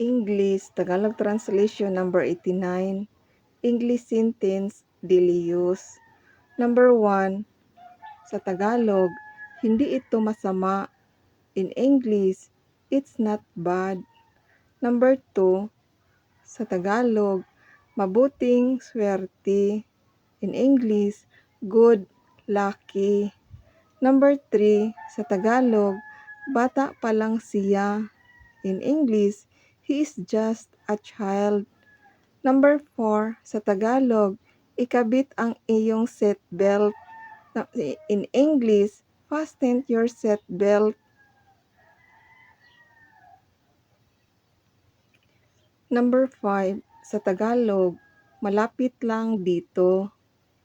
English, Tagalog translation number 89. English sentence, daily use. Number 1, sa Tagalog, hindi ito masama. In English, it's not bad. Number 2, sa Tagalog, mabuting swerte. In English, good, lucky. Number 3, sa Tagalog, bata pa lang siya. In English, he is just a child. Number 4, sa Tagalog, ikabit ang iyong seatbelt. In English, fasten your seatbelt. Number 5, sa Tagalog, malapit lang dito.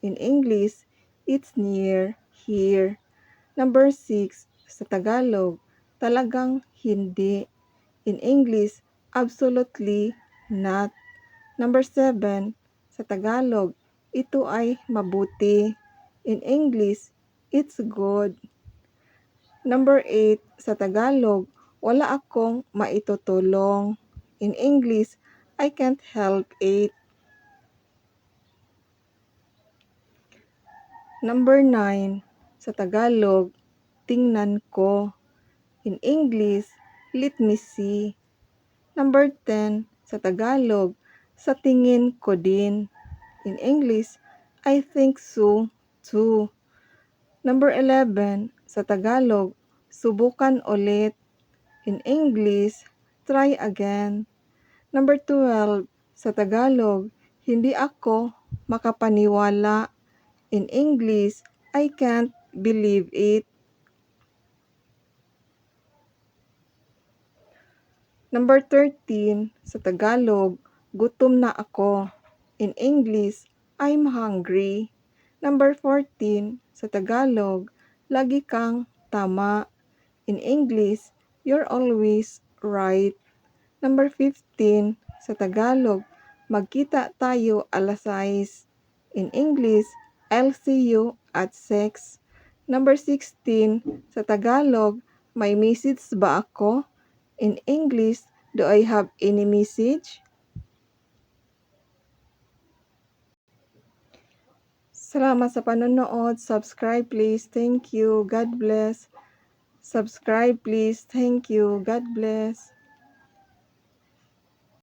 In English, it's near here. Number 6, sa Tagalog, talagang hindi. In English, absolutely not. Number 7, sa Tagalog, ito ay mabuti. In English, it's good. Number 8, sa Tagalog, wala akong maitutulong. In English, I can't help it. Number 9, sa Tagalog, tingnan ko. In English, let me see. Number 10, sa Tagalog, sa tingin ko din. In English, I think so too. Number 11, sa Tagalog, subukan ulit. In English, try again. Number 12, sa Tagalog, hindi ako makapaniwala. In English, I can't believe it. Number 13, sa Tagalog, gutom na ako. In English, I'm hungry. Number 14, sa Tagalog, lagi kang tama. In English, you're always right. Number 15, sa Tagalog, magkita tayo alas 6. In English, I'll see you at 6. Number 16, sa Tagalog, may message ba ako? In English, do I have any message? Salamat sa panonood. Subscribe please. Thank you. God bless. Subscribe please. Thank you. God bless.